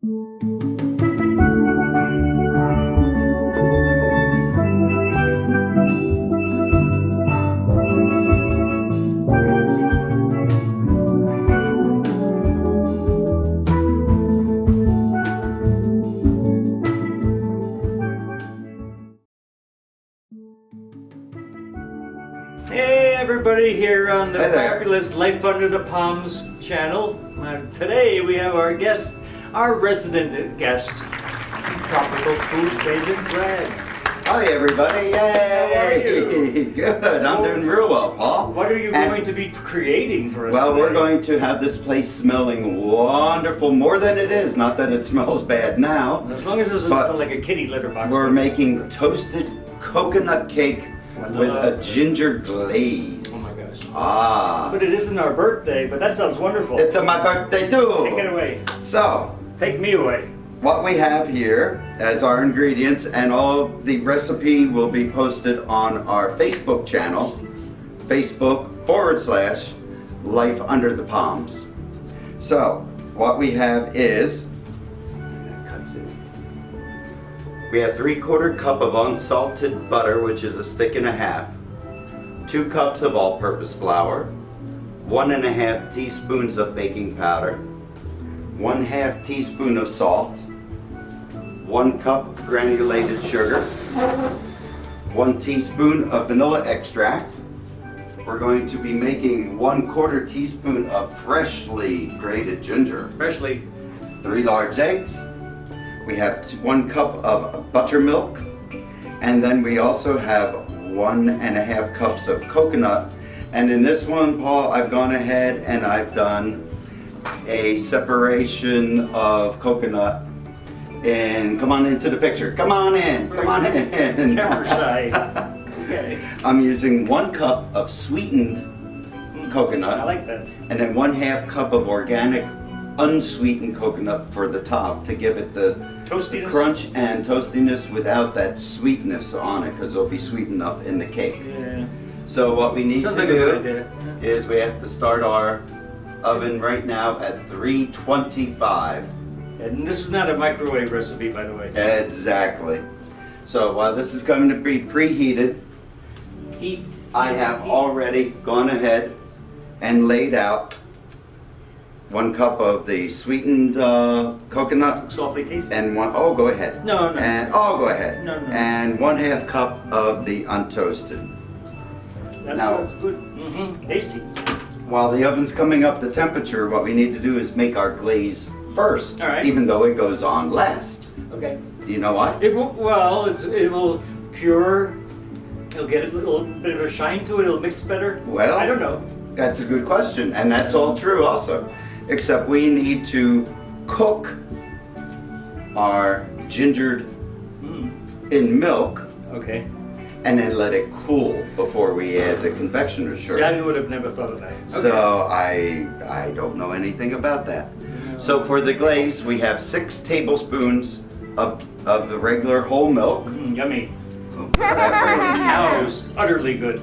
Hey everybody, here on the fabulous Life Under the Palms channel. Today we have our guest, our resident guest, Tropical Food Maven, Brad. Hi everybody, yay! How are you? Good, I'm doing real well, Paul. What are you going to be creating for us Well, today? we're going to have this place smelling wonderful, more than it is. Not that it smells bad now. As long as it doesn't smell like a kitty litter box. We're making toasted coconut cake with a ginger glaze. Oh my gosh. Ah. But it isn't our birthday, but that sounds wonderful. It's my birthday too. Take it away. So. Take me away. What we have here as our ingredients, and all the recipe will be posted on our Facebook channel, Facebook.com/Life Under the Palms. So, what we have is, we have 3/4 cup of unsalted butter, which is a stick and a half, 2 cups of all-purpose flour, 1½ teaspoons of baking powder, 1/2 teaspoon of salt, 1 cup of granulated sugar, 1 teaspoon of vanilla extract. We're going to be making 1/4 teaspoon of freshly grated ginger. Freshly. 3 large eggs. We have 1 cup of buttermilk, and then we also have 1½ cups of coconut. And in this one, Paul, I've gone ahead and I've done a separation of coconut. And come on into the picture. Come on in. Come on in. Camera shy. Okay. I'm using 1 cup of sweetened coconut. I like that. And then 1/2 cup of organic unsweetened coconut for the top to give it the Toastiness? crunch and toastiness without that sweetness on it, because it'll be sweet enough in the cake. Yeah. So what we need Sounds to like a good do idea. is we have to start our oven right now at 325. And this is not a microwave recipe, by the way. Exactly. So while this is going to be preheated, I have already gone ahead and laid out 1 cup of the sweetened coconut. Softly tasty. And go ahead. No. And go ahead. No. And 1/2 cup of the untoasted. That Now- sounds good. Tasty. While the oven's coming up the temperature, what we need to do is make our glaze first, All right. even though it goes on last. Okay. You know why? It will. Well, it will cure. It'll get a little bit of a shine to it. It'll mix better. Well, I don't know. That's a good question, and that's all true also. Except we need to cook our gingered in milk, Okay. and then let it cool before we add the confectioner's See, sugar. I would have never thought of that. Okay. So I don't know anything about that. So for the glaze, we have 6 tablespoons of the regular whole milk. Yummy. That way- Cows, utterly good.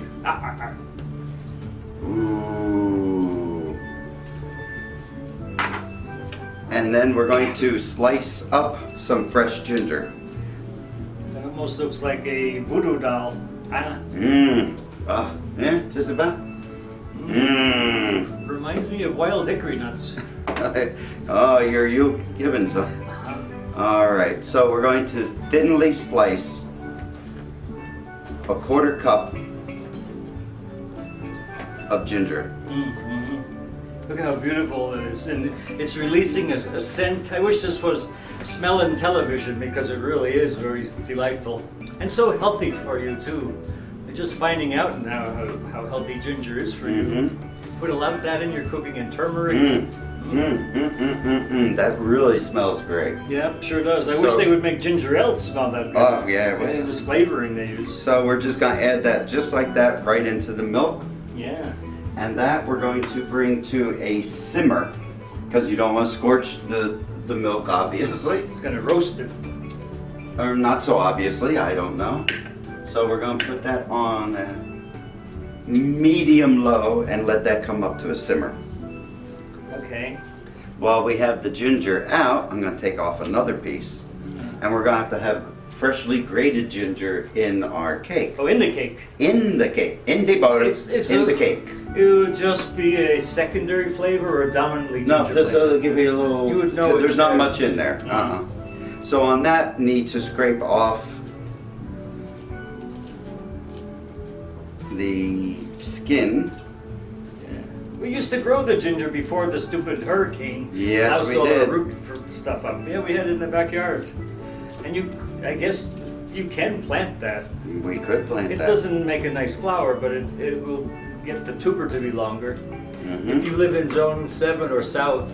Ooh. And then we're going to slice up some fresh ginger. That almost looks like a voodoo doll. Yeah, just about. Reminds me of wild hickory nuts. Oh, you giving some. All right, so we're going to thinly slice a 1/4 cup of ginger. Look how beautiful it is, and it's releasing a scent. I wish this was smell in television, because it really is very delightful and so healthy for you too. I'm just finding out now how healthy ginger is for you. Put a lot of that in your cooking, and turmeric. That really smells great. Yeah, sure does. I wish they would make ginger ale smell that good. Oh yeah, This is just flavoring they use. So we're just going to add that just like that right into the milk. Yeah. And that we're going to bring to a simmer, because you don't want to scorch the milk, obviously. It's going to roast it. Or not so obviously, I don't know. So we're going to put that on medium low and let that come up to a simmer. Okay. while we have the ginger out, I'm going to take off another piece. And we're going to have freshly grated ginger in our cake. Oh, in the cake. In the cake. In the butter. In the cake. It would just be a secondary flavor or a dominantly ginger No, just flavor? give you a little... You would know there's it's not there. much in there. So on that, need to scrape off the skin. We used to grow the ginger before the stupid hurricane. Yes, housed we all did. the root stuff up. Yeah, we had it in the backyard. And I guess you can plant that. We could plant It that. doesn't make a nice flower, but it will get the tuber to be longer. Mhm. If you live in zone 7 or south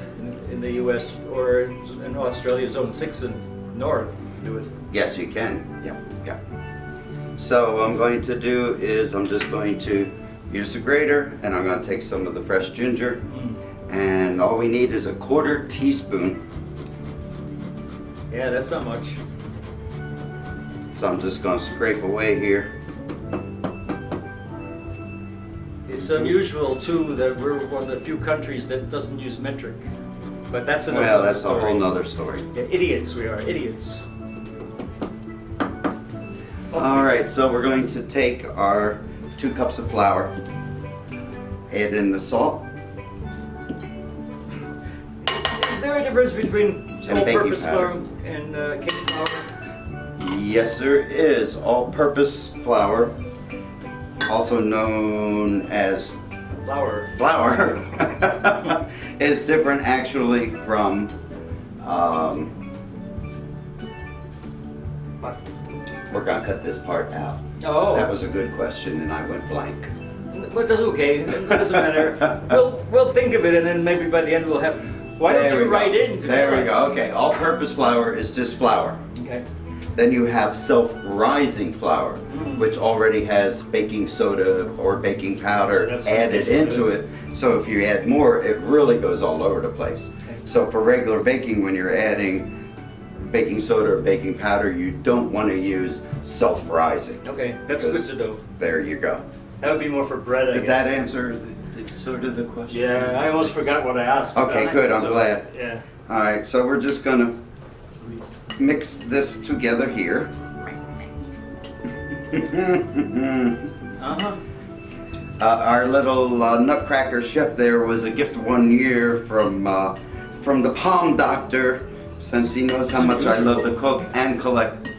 in the US, or in Australia, zone 6 and north, do it. Yes, you can. Yep, yep. So what I'm going to do is I'm just going to use the grater, and I'm going to take some of the fresh ginger, and all we need is a 1/4 teaspoon. Yeah, that's not much. So I'm just going to scrape away here. It's unusual too that we're one of the few countries that doesn't use metric. But that's another Well, that's a story. whole nother story. Yeah, idiots we are, idiots. All right, so we're going to take our 2 cups of flour, add in the salt, Is there a difference between And baking all-purpose powder. flour and cake flour? Yes, there is all-purpose flour, also known as Flour. flour. It's different actually from we're gonna cut this part out. Oh. That was a good question and I went blank. But that's okay. It doesn't matter. We'll think of it, and then maybe by the end we'll have. Why There don't we you go. write in to There tell we us? go. Okay, all-purpose flour is just flour. Okay. Then you have self-rising flour, which already has baking soda or baking powder That's added baking into soda. it. So if you add more, it really goes all over the place. Okay. So for regular baking, when you're adding baking soda or baking powder, you don't want to use self-rising. Okay, that's good to know. There you go. That would be more for bread, I Did guess. that answer sort of the question? Yeah, I almost forgot what I asked. Okay, good, I'm glad. Yeah. All right, so we're just gonna mix this together here. Uh-huh. Our little nutcracker chef there was a gift one year from the Palm Doctor, since he knows how much I love to cook and collect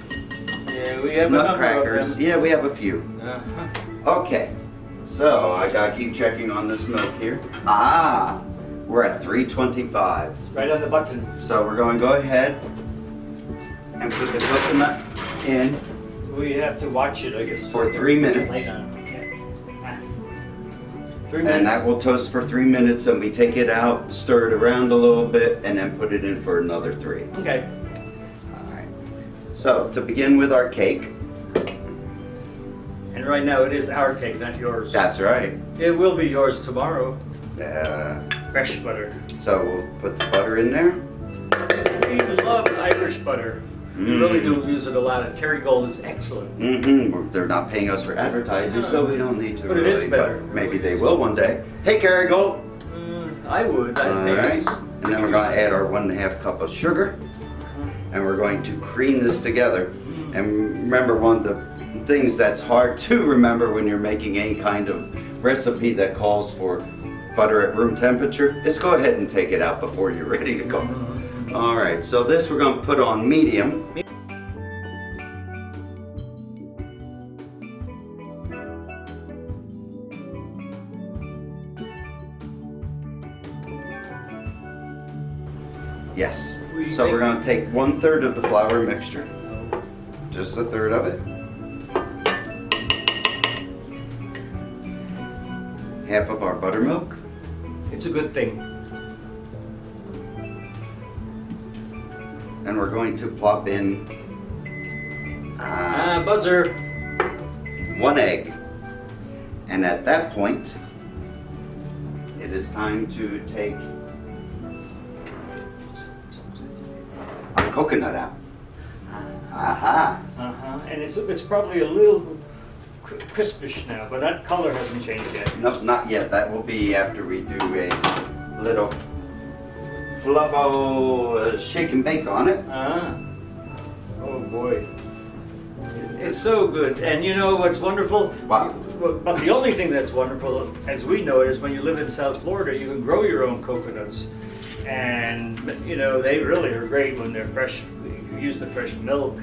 Yeah, we have a nutcrackers. number of Yeah, we have a few. them. Uh-huh. Okay, so I gotta keep checking on this milk here. Ah, we're at 325. Right on the button. So we're going to go ahead and put the coconut in We have to watch it, I guess. for 3 minutes. Light on. Yeah. Ah. 3 minutes. And that will toast for 3 minutes, and we take it out, stir it around a little bit, and then put it in for another 3. Okay. Alright. So to begin with our cake, And right now it is our cake, not yours. that's right. It will be yours tomorrow. Fresh butter. So we'll put the butter in there. We love Irish butter. We really do use it a lot. And Kerrygold is excellent. They're not paying us for advertising, so we don't need to. But it is really, better. But maybe they will one day. Hey, Kerrygold. I would. I All think. right. And then we're going to add our 1.5 cup of sugar, and we're going to cream this together. And remember, one of the things that's hard to remember when you're making any kind of recipe that calls for butter at room temperature is go ahead and take it out before you're ready to cook. All right, so this we're going to put on medium. Yes. So we're going to take 1/3 of the flour mixture, just 1/3 of it. Half of our buttermilk. It's a good thing. And we're going to plop in Buzzer. 1 egg. And at that point, it is time to take our coconut out. Aha! And it's probably a little crispish now, but that color hasn't changed yet. Nope, not yet. That will be after we do a little fluffo shake and bake on it. Oh boy. It's so good. And you know what's wonderful? Wow. But the only thing that's wonderful, as we know, is when you live in South Florida, you can grow your own coconuts. And, you know, they really are great when they're fresh. You use the fresh milk.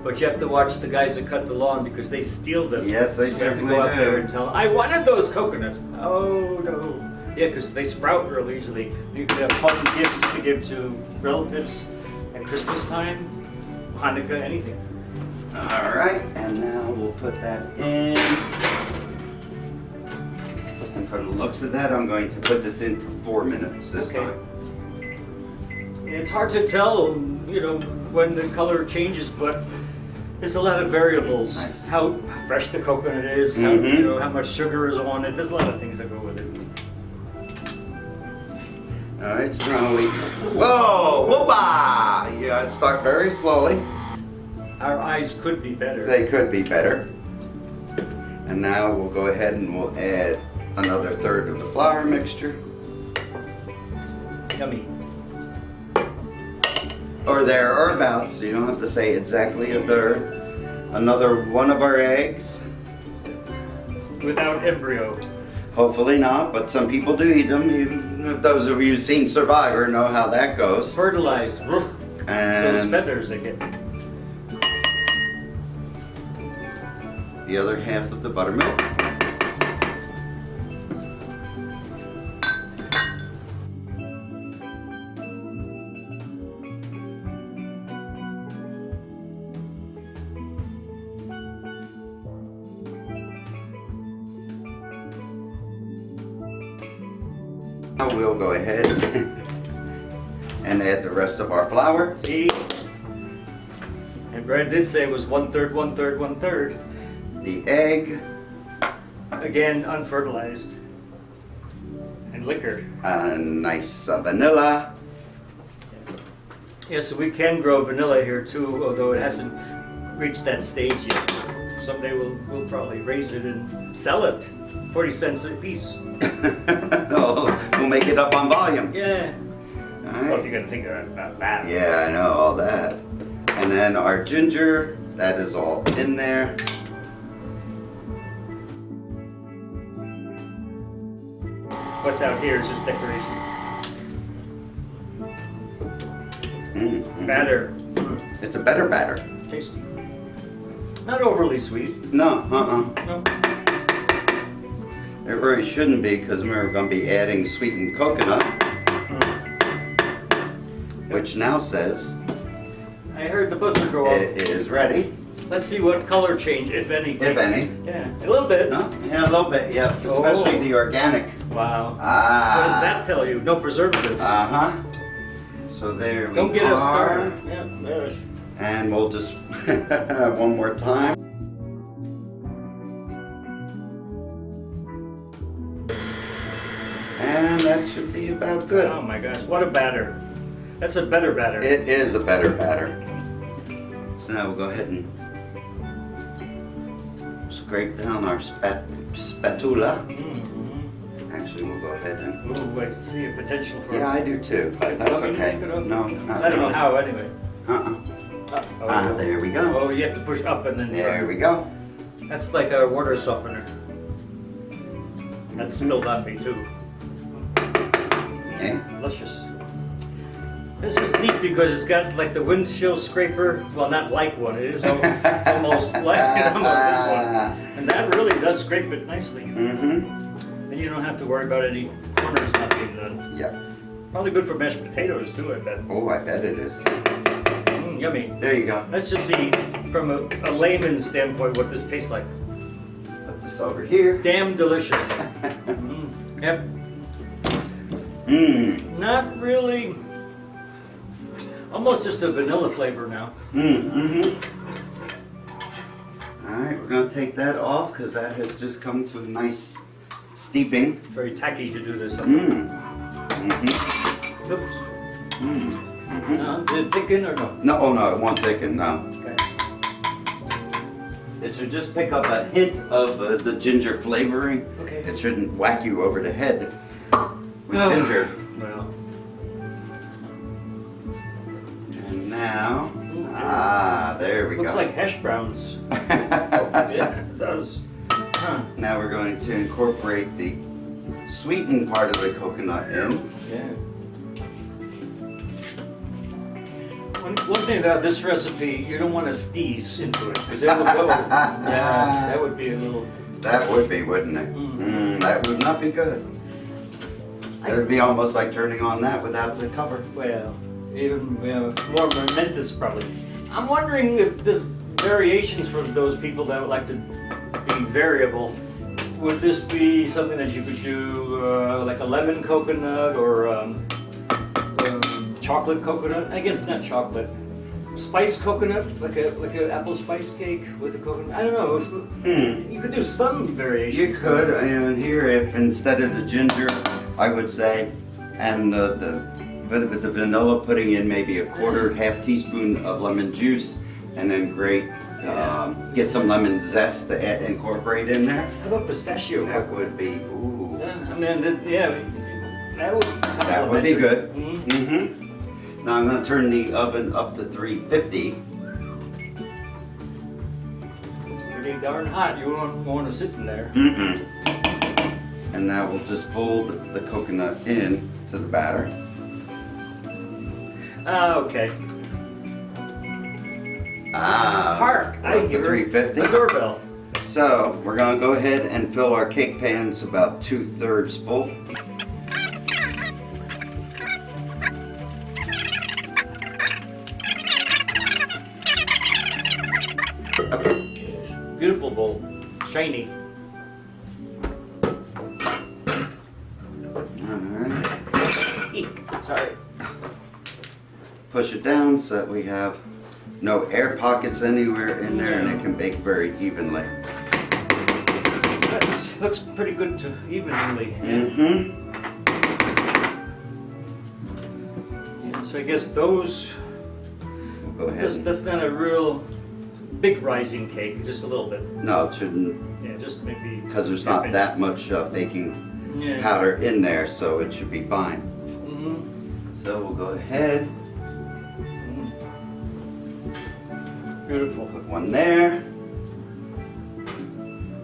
But you have to watch the guys that cut the lawn because they steal them. Yes, they So you have to certainly go out do. there and tell them, I wanted those coconuts. Oh, no. Yeah, because they sprout real easily. You can have fun gifts to give to relatives at Christmas time, Hanukkah, anything. All right, and now we'll put that in. And for the looks of that, I'm going to put this in for 4 minutes this Okay. time. It's hard to tell, you know, when the color changes, but there's a lot of variables. Nice. How fresh the coconut is, how, Mhm. you know, how much sugar is on it. There's a lot of things that go with it. All right, so now we, whoa, whoop-ah! Yeah, I'd start very slowly. Our eyes could be better. They could be better. And now we'll go ahead and we'll add another third of the flour mixture. Yummy. Or there or abouts, you don't have to say exactly a third. Another one of our eggs. Without embryo. Hopefully not, but some people do eat them. Those of you who've seen Survivor know how that goes. Fertilized. Those And feathers they get. the other half of the buttermilk. Now we'll go ahead and add the rest of our flour. See? And Brad did say it was 1/3, 1/3, 1/3. The egg, Again, unfertilized. And liquor. a nice vanilla. Yeah, so we can grow vanilla here too, although it hasn't reached that stage yet. Someday we'll probably raise it and sell it. 40 cents a piece. Oh, we'll make it up on volume. Yeah. All Well, if right. you're gonna think about that. Yeah, I know all that. And then our ginger, that is all in there. What's out here is just decoration. Batter. It's a better batter. Tasty. Not overly sweet. No, No. It really shouldn't be because we're going to be adding sweetened coconut, which now says I heard the buzzer go off. it is ready, Let's see what color change, if any. if any. Yeah, a little bit. No? Yeah, a little bit, yeah, especially Oh. the organic. Wow. Ah. What does that tell you? No preservatives. Uh-huh. So there we Don't get are. us started. Yeah, gosh. And we'll just one more time. And that should be about good. Oh my gosh, what a batter. That's a better batter. It is a better batter. So now we'll go ahead and scrape down our spatula. Mhm. Actually, we'll go ahead and... Ooh, I see a potential for Yeah, I do too, but that's Want me to okay. take it up? No, not I don't know really. how anyway. Uh-uh. Oh. Ah, there we go. Oh, you have to push up and then There turn. we go. That's like a water softener. That spilled on me too. Okay. Delicious. This is neat because it's got like the windshield scraper. Well, not like one. It is it's almost like almost this one. And that really does scrape it nicely. Mm-hmm. Then you don't have to worry about any corners not being done. Yeah. Probably good for mashed potatoes too, I bet. Oh, I bet it is. Yummy. There you go. Let's just see from a layman's standpoint what this tastes like. Put this over here. Damn delicious. Yep. Mmm. Not really. Almost just a vanilla flavor now. Mm-hmm. All right, we're gonna take that off because that has just come to a nice steeping. It's very tacky to do this. Mmm. Mm-hmm. Oops. Mm. No, did it thicken or no? No, oh no, it won't thicken, no. Okay. It should just pick up a hint of the ginger flavoring. Okay. It shouldn't whack you over the head with Oh. ginger. Well, now. Ah, there we Looks go. like hash browns. Yeah, it does. Huh. Now we're going to incorporate the sweetened part of the coconut in. Yeah. One thing about this recipe, you don't want to sneeze into it because it will go. Yeah, that would be a little. That would be, wouldn't it? That would not be good. It would be almost like turning on that without the cover. Well, even more momentous probably. I'm wondering if this variations for those people that would like to be variable. Would this be something that you could do like a lemon coconut or chocolate coconut? I guess not chocolate. Spice coconut, like a apple spice cake with a coconut. I don't know. You could do some variation. You could, and here if instead of the ginger, I would say, and the vanilla, putting in maybe a half teaspoon of lemon juice, and then grate, get some lemon zest to incorporate in there. How about pistachio? That would be, ooh. I mean, that would be good. Mm-hmm. Now I'm going to turn the oven up to 350. It's pretty darn hot. You won't want to sit in there. And now we'll just fold the coconut in to the batter. Okay. Hark! I the hear 350. the doorbell. So we're going to go ahead and fill our cake pans about 2/3 full. Beautiful bowl, shiny. Alright. Sorry. Push it down so that we have no air pockets anywhere in there, and it can bake very evenly. That looks pretty good to evenly. Yeah, so I guess those. We'll go ahead. That's not a real big rising cake, just a little bit. No, it shouldn't, Yeah, just maybe. because there's not that much baking powder in there, so it should be fine. So we'll go ahead. Beautiful. Put one there.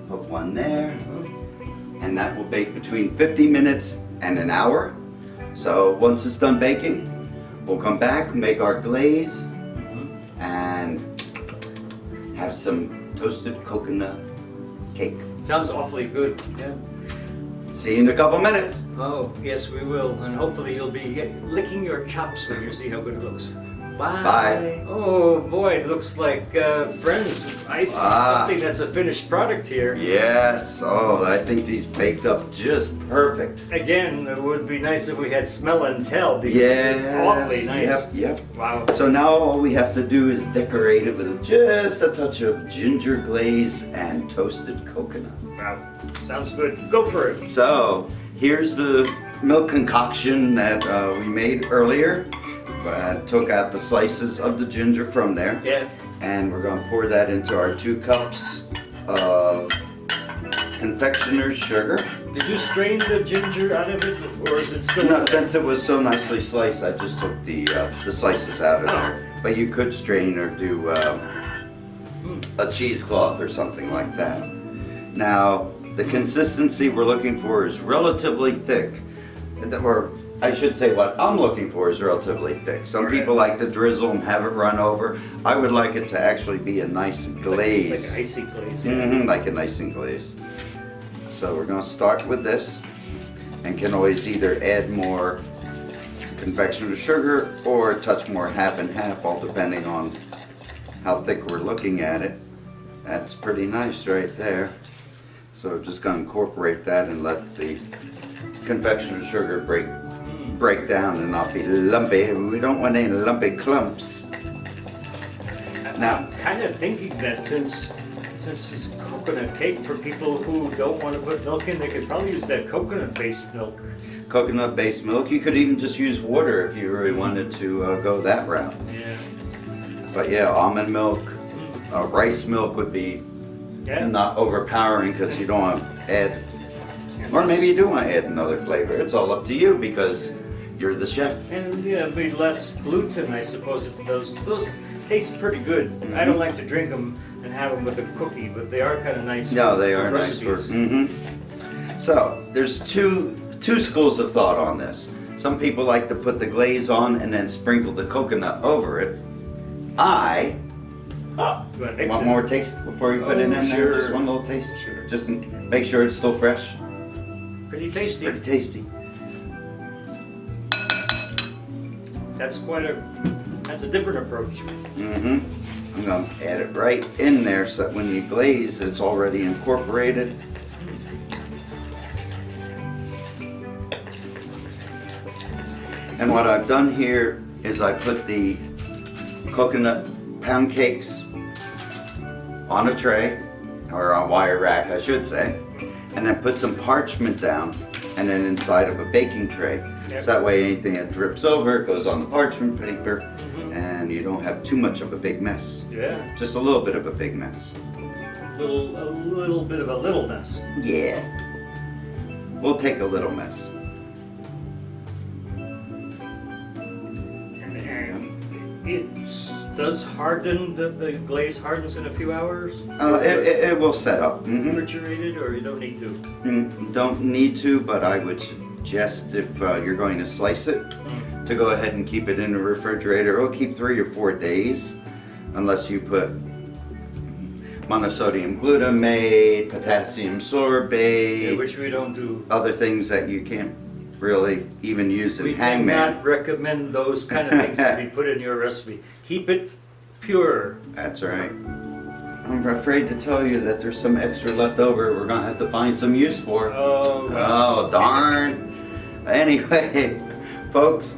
Put one there. And that will bake between 50 minutes and an hour. So once it's done baking, we'll come back, make our glaze, and have some toasted coconut cake. Sounds awfully good. Yeah. See you in a couple minutes. Oh, yes, we will. And hopefully you'll be licking your chops when you see how good it looks. Bye. Bye. Oh, boy, it looks like, friends, I see something that's a finished product here. Yes. Oh, I think these baked up just perfect. Again, it would be nice if we had smell and tell. Because Yes. it's awfully nice. Yep. Wow. So now all we have to do is decorate it with just a touch of ginger glaze and toasted coconut. Wow. Sounds good. Go for it. So here's the milk concoction that we made earlier. Took out the slices of the ginger from there. Yeah. And we're going to pour that into our 2 cups of confectioner's sugar. Did you strain the ginger out of it, or is it still? No, since it was so nicely sliced, I just took the slices out of there. But you could strain or do a cheesecloth or something like that. Now, the consistency we're looking for is relatively thick. Or I should say what I'm looking for is relatively thick. Some people like to drizzle and have it run over. I would like it to actually be a nice glaze. Like icy glaze. Yeah. Like an icing glaze. So we're going to start with this, and can always either add more confectioner's sugar or a touch more half and half, all depending on how thick we're looking at it. That's pretty nice right there. So we're just going to incorporate that and let the confectioner's sugar break down and not be lumpy. We don't want any lumpy clumps. Now, I'm kind of thinking that since it's coconut cake, for people who don't want to put milk in, they could probably use that coconut-based milk. Coconut-based milk. You could even just use water if you really wanted to go that route. Yeah. But yeah, almond milk, rice milk would be not overpowering because you don't want to add, or maybe you do want to add another flavor. It's all up to you because You're the chef. And yeah, it'd be less gluten, I suppose. Those taste pretty good. I don't like to drink them and have them with a cookie, but they are kind of nice. No, for they are nice for. recipes. So there's two schools of thought on this. Some people like to put the glaze on and then sprinkle the coconut over it. I You wanna mix want it? more taste before you put it in there. Sure. Just one little taste. Sure. Just make sure it's still fresh. Pretty tasty. Pretty tasty. That's a different approach. I'm gonna add it right in there so that when you glaze, it's already incorporated. And what I've done here is I put the coconut pound cakes on a tray, or a wire rack I should say, and then put some parchment down and then inside of a baking tray. Yep. So that way anything that drips over goes on the parchment paper and you don't have too much of a big mess. Yeah, Just a little bit of a big mess. a little bit of a little mess. Yeah. We'll take a little mess. And it does harden, the glaze hardens in a few hours? It will set up. Refrigerated, or you don't need to? Don't need to, but I would suggest if you're going to slice it, to go ahead and keep it in the refrigerator. It'll keep 3 or 4 days, unless you put monosodium glutamate, potassium sorbate, Yeah, which we don't do. other things that you can't really even use in We hangman. cannot recommend those kind of things to be put in your recipe. Keep it pure. That's right. I'm afraid to tell you that there's some extra left over we're gonna have to find some use for. Oh, darn. Anyway, folks,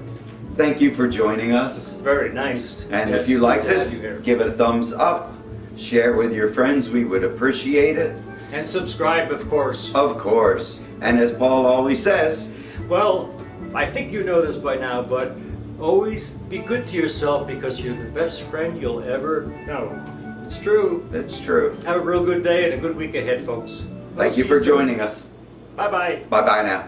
thank you for joining us. It's very nice. And Yes, if you like good to have this, you here. give it a thumbs up, share with your friends, we would appreciate it. And subscribe, of course. Of course. And as Paul always says, Well, I think you know this by now, but always be good to yourself because you're the best friend you'll ever know. It's true. it's true. Have a real good day and a good week ahead, folks. Thank you for joining us. Bye-bye. Bye-bye now.